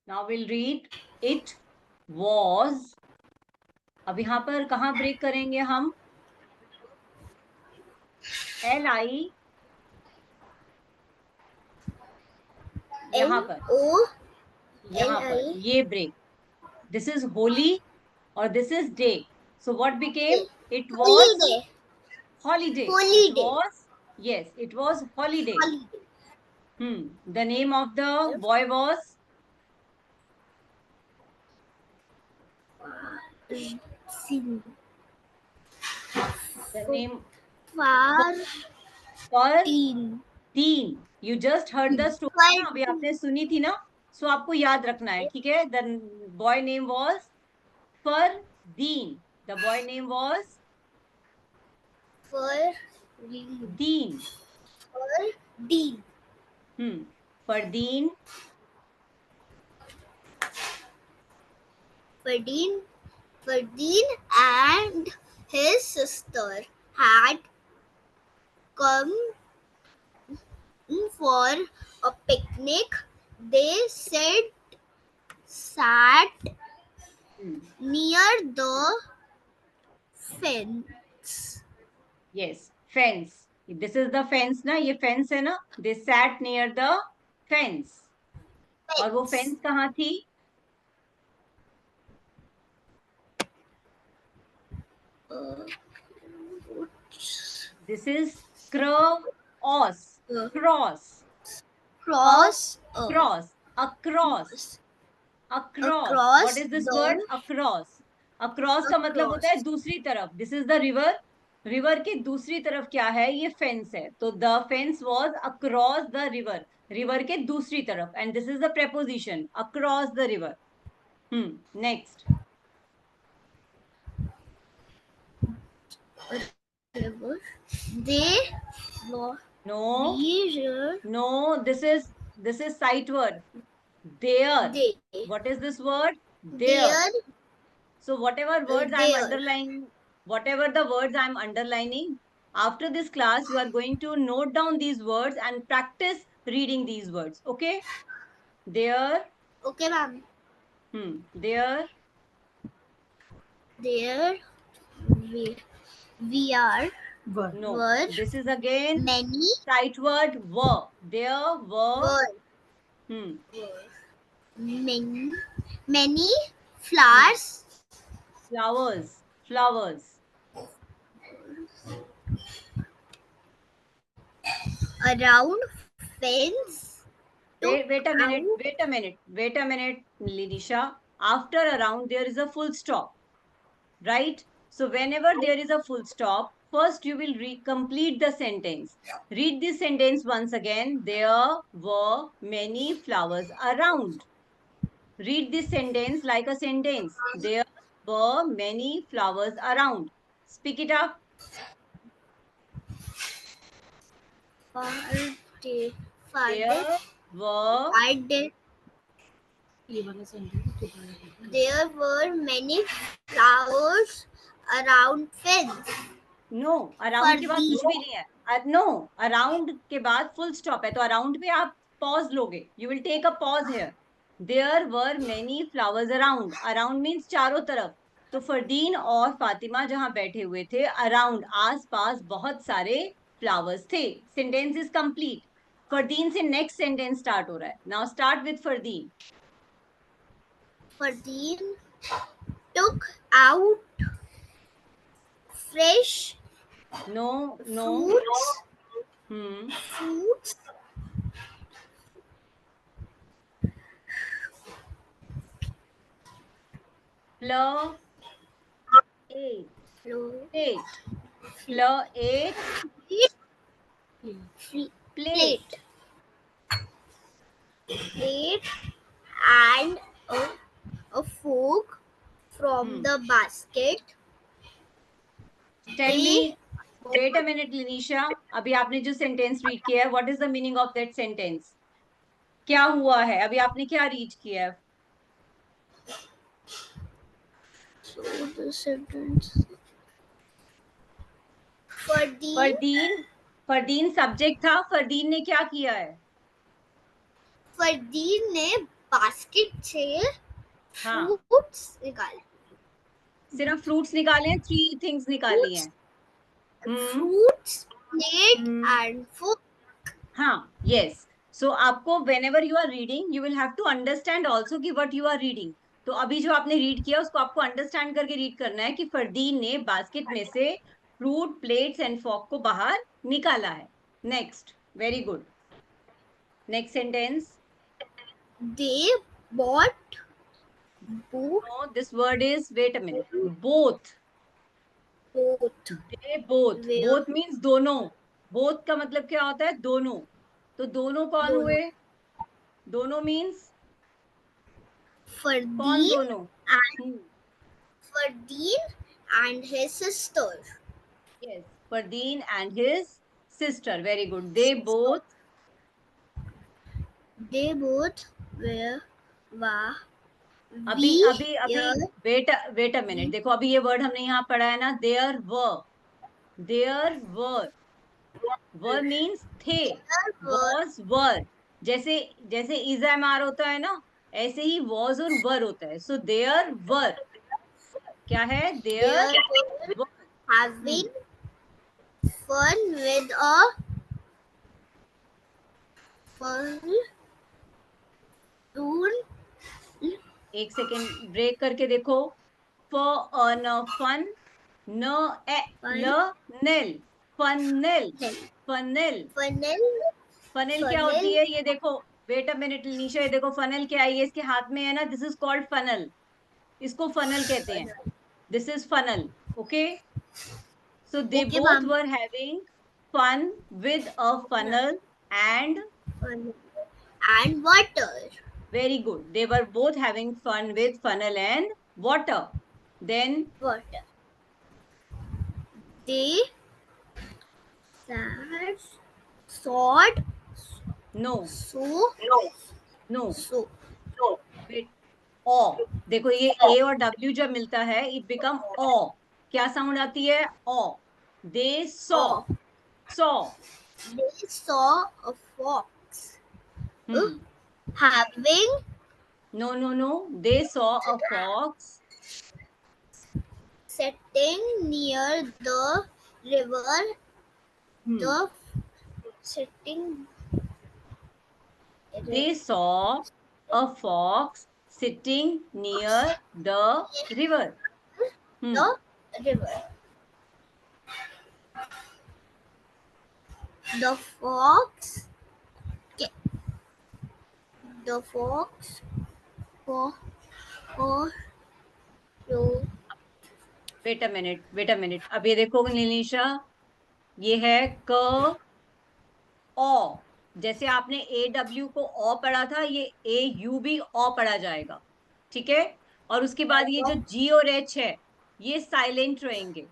Now we'll read it was. अब यहाँ पर कहाँ ब्रेक करेंगे हम? LI यहाँ पर, यहाँ पर LI ये break. This is holy or this is day. So what became? It was holiday. holiday. It Holiday. was, yes, it was holiday. Holiday. The name of the boy was? Sing. The name Fardeen. Fardeen. You just heard the story ना, अभी आपने सुनी थी ना, so आपको याद रखना है, ठीक है? The boy name was Fardeen. The boy name was Fardeen. Fardeen. Fardeen. Fardeen and his sister had come for a picnic. They sat near the fence. Yes, fence. This is the fence ना, ये fence है ना. They sat near the fence. और वो fence कहाँ थी? This is cross. Cross. Across. What is this word? Across. Across का मतलब होता है दूसरी तरफ. This is the river. River के दूसरी तरफ क्या है? ये फेंस है. तो the fence was across the river. River के दूसरी तरफ. And this is the preposition across the river. Next. River. They were. No, this is sight word. There. What is this word? There. So whatever words I am underlining, whatever the words I am underlining, after this class you are going to note down these words and practice reading these words. Okay? There. Okay, ma'am. There. There we are. No. Were. This is again Many. sight word were. There were. Many flowers. Flowers. Around fence. Wait a minute, Linisha. After around there is a full stop. Right? So whenever there is a full stop, first you will complete the sentence. Read this sentence once again. There were many flowers around. Read this sentence like a sentence. There were many flowers around. Speak it up. There were many flowers around fence. No, around के बाद कुछ भी नहीं है. No, around के बाद full stop है. तो around पे आप pause लोगे. You will take a pause here. There were many flowers around. Around means चारों तरफ. तो फरदीन और फातिमा जहां बैठे हुए थे, अराउंड आस पास बहुत सारे फ्लावर्स थे. Sentence is complete. फरदीन से नेक्स्ट सेंटेंस स्टार्ट हो रहा है. Now start with Fardeen. Fardeen took out fresh. No. Fruits. Fleur ate. Fleur ate. Plate. And a fork from the basket. Tell me. Wait a minute, Linisha. अभी आपने जो sentence read किया है, what is the meaning of that sentence? क्या हुआ है? अभी आपने क्या रीड किया है? So the sentence. Fardeen subject था. फरदीन ने क्या किया है? फरदीन ने बास्केट से हाँ फ्रूट्स निकाल सिर्फ फ्रूट्स निकाले हैं, 3 थिंग्स निकाली हैं. Fruits plate hmm. And fork. हाँ यस. सो आपको whenever you are reading you will have to understand also कि what you are reading. तो अभी जो आपने रीड किया उसको आपको अंडरस्टैंड करके रीड करना है कि फरदीन ने बास्केट में से फ्रूट प्लेट्स एंड फॉक को बाहर निकाला है. Next. Very good. Next sentence. They bought both. No, this word is, wait a minute. Both. They both. Where Both means दोनों. Both का मतलब क्या होता है? दोनों. तो दोनों कौन दोनों. हुए? दोनों means कौन Fardeen दोनों? and Fardeen and his sister. Yes, Fardeen and his sister. Very good. They both were अभी we अभी अभी here वेट अ मिनट. देखो अभी ये वर्ड हमने यहाँ पढ़ा है ना, देयर वर मीन्स थे. were was were. जैसे जैसे इज एम आर होता है ना, ऐसे ही वॉज और वर होता है. सो देयर वर क्या है? There there were having fun with a balloon. एक सेकेंड ब्रेक करके देखो. फन फन न ल नेल फनल फनल Funnel. फनल क्या होती है? ये देखो. वेट अ मिनट निशा, ये देखो फनल क्या है? ये इसके हाथ में है ना. This is called funnel. इसको फनल कहते हैं. This is funnel. Okay. So they Okay, both ma'am. Were having fun with a funnel and. Funnel. And water. Very good. They were both having fun with funnel and water. Then Water. They sat, sawed, no no so. wait. ओ. देखो ये ए और W जब मिलता है it become ओ. क्या sound आती है? Oh. They saw. Oh, saw. they saw a fox having no they saw a fox sitting near the river. The sitting they saw a fox sitting near the river. the river. The fox. The fox. Oh, oh, oh. Wait a minute. अब ये देखो नीलिशा, ये है क ओ. जैसे आपने A W को ओ पढ़ा था, ये ए यू भी ओ पढ़ा जाएगा. ठीक है. और उसके बाद ये जो जी और एच है ये साइलेंट रहेंगे.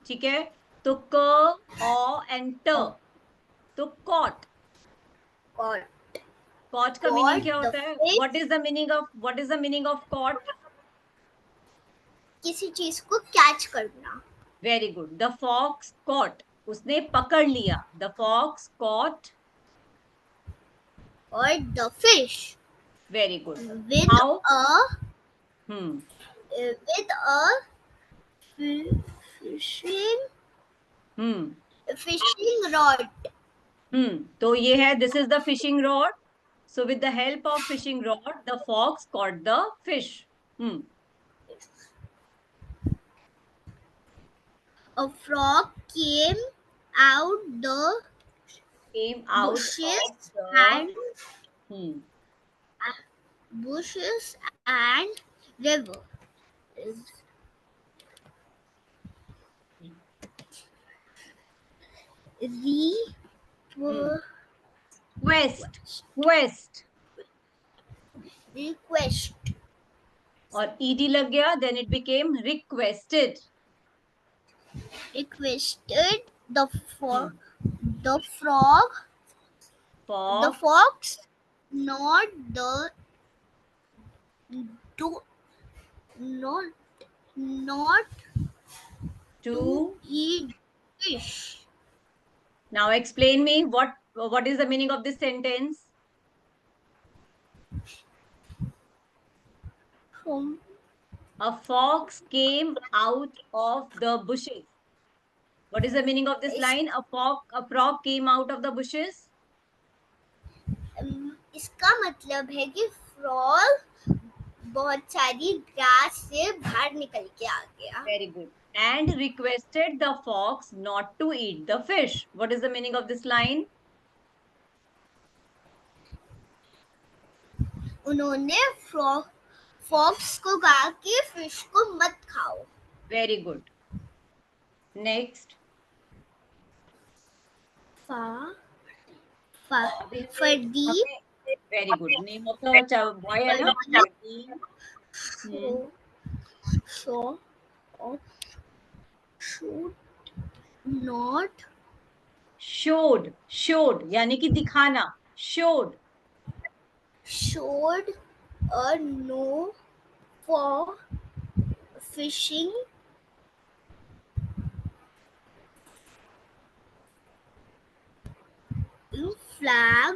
ठीक है. तो क ओ एंड ट. तो कॉट. Caught. कॉट का मीनिंग क्या Caught the होता है? fish. What is the meaning of caught? किसी चीज को कैच करना. Very good. The fox caught. उसने पकड़ लिया. The fox caught. Or the fish. Very good. With how? a hmm. with a fishing fishing rod. तो ये है, this is the fishing rod. So with the help of fishing rod the fox caught the fish. A frog came out the Came out bushes of the. and bushes and river. Quest. Request. और ed लग गया, then it became requested. Requested the frog. The Fox fox, not the to not to. eat fish. Now explain me what is the meaning of this sentence? From A fox came out of the bushes. What is the meaning of this line? A frog came out of the bushes. इसका मतलब है कि frog बहुत सारी grass से बाहर निकल के आ गया. Very good. And requested the fox not to eat the fish. What is the meaning of this line? उन्होंने फॉक्स को कहा कि फिश को मत खाओ. Very good. Next. Fardeen Very good. Name of the boy है ना? Fardeen. So should not Showed यानी कि दिखाना. Showed a no for fishing flag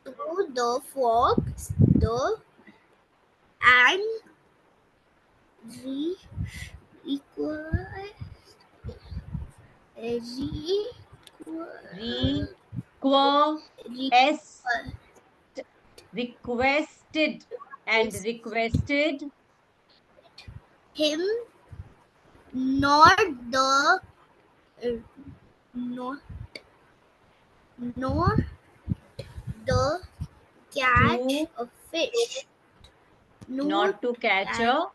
to the fox and requested and requested him not the catch a fish. Not to catch a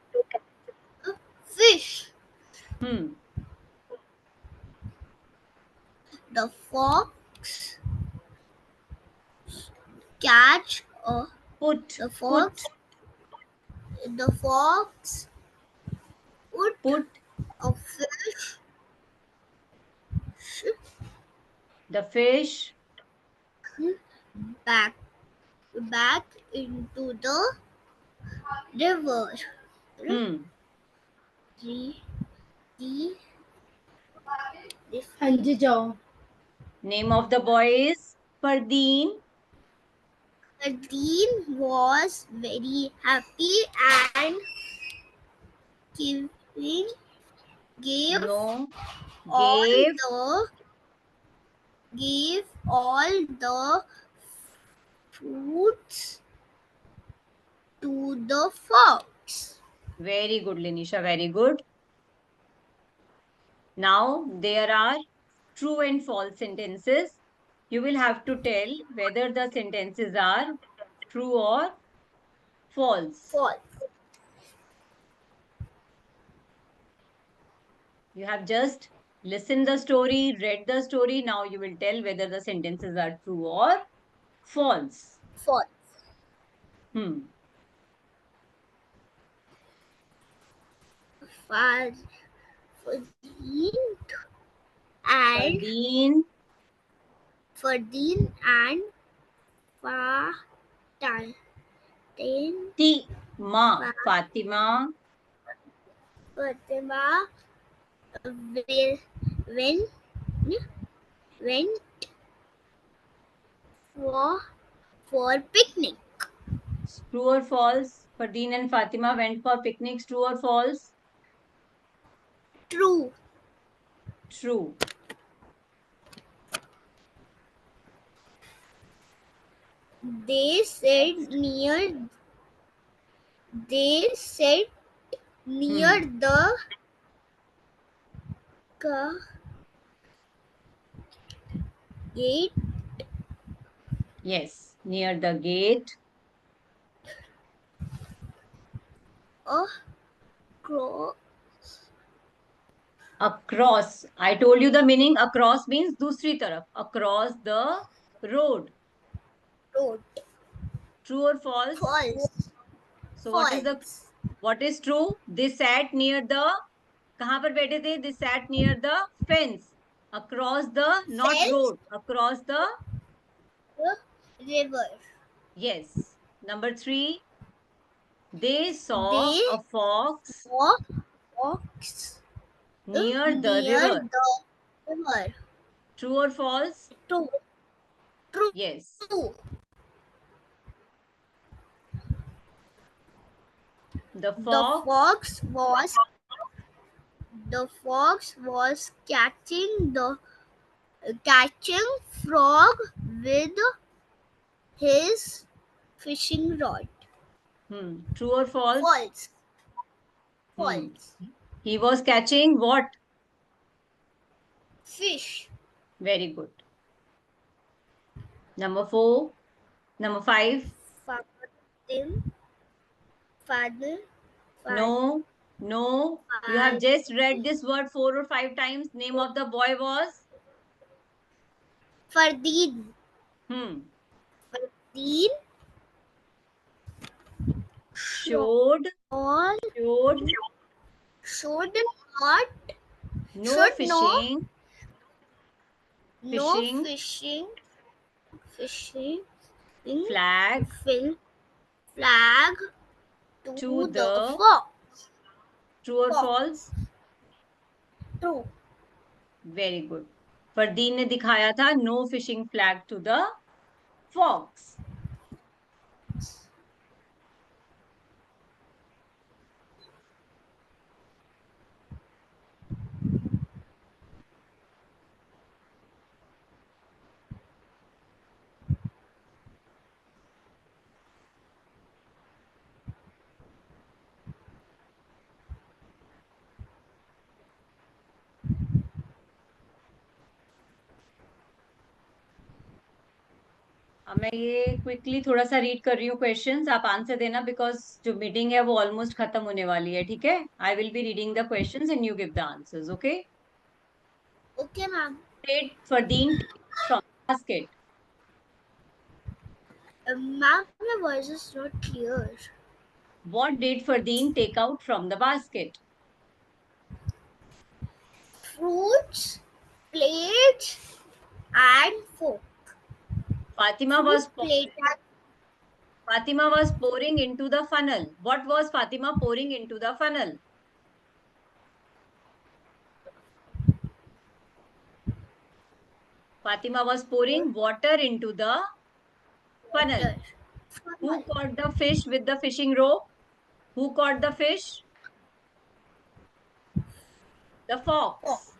fish. The fox catch a the fox put a fish the fish back into the river. Name of the boy is Fardeen. Fardeen was very happy and gave all the fruits to the fox. Very good, Linisha. Very good. Now there are true and false sentences. You will have to tell whether the sentences are true or false. You have just listened the story, read the story. Now you will tell whether the sentences are true or false. Fardeen and Fatima went for picnic. True or false? Fardeen and Fatima went for picnics. True or false? True. They said near the gate. Yes, near the gate. Across. I told you the meaning. Across means दूसरी तरफ. Across the road. True or false? False. So what is true? They sat near the कहाँ पर बैठे थे? They sat near the fence. Across the not Fence? road. Across the river. Yes. Number 3. They saw a fox near the river. True or false? True. Yes. True. The The fox was catching frog with his fishing rod. True or false? False. Hmm. False. He was catching what? Fish. Very good. Number 4. Number 5. Father. No. You have just read this word 4 or 5 times. Name of the boy was? Fardeen. Fardeen Showed not no fishing. Flag to the fox. True or false? True. Very good. Fardeen ने दिखाया था no fishing flag to the fox. अब मैं ये quickly थोड़ा सा read कर रही हूँ क्वेश्चंस, आप आंसर देना बिकॉज जो मीटिंग है वो ऑलमोस्ट खत्म होने वाली है. ठीक है, I will be reading the questions and you give the answers. Okay Okay, ma'am. Did Fardeen from the basket? Ma'am, your voice is not clear. What did Fardeen take out from the basket? Fruits, plates, and fork. Fatima was pouring into the funnel. What was Fatima pouring into the funnel? Fatima was pouring water into the funnel. Who caught the fish with the fishing rope? Who caught the fish? The fox.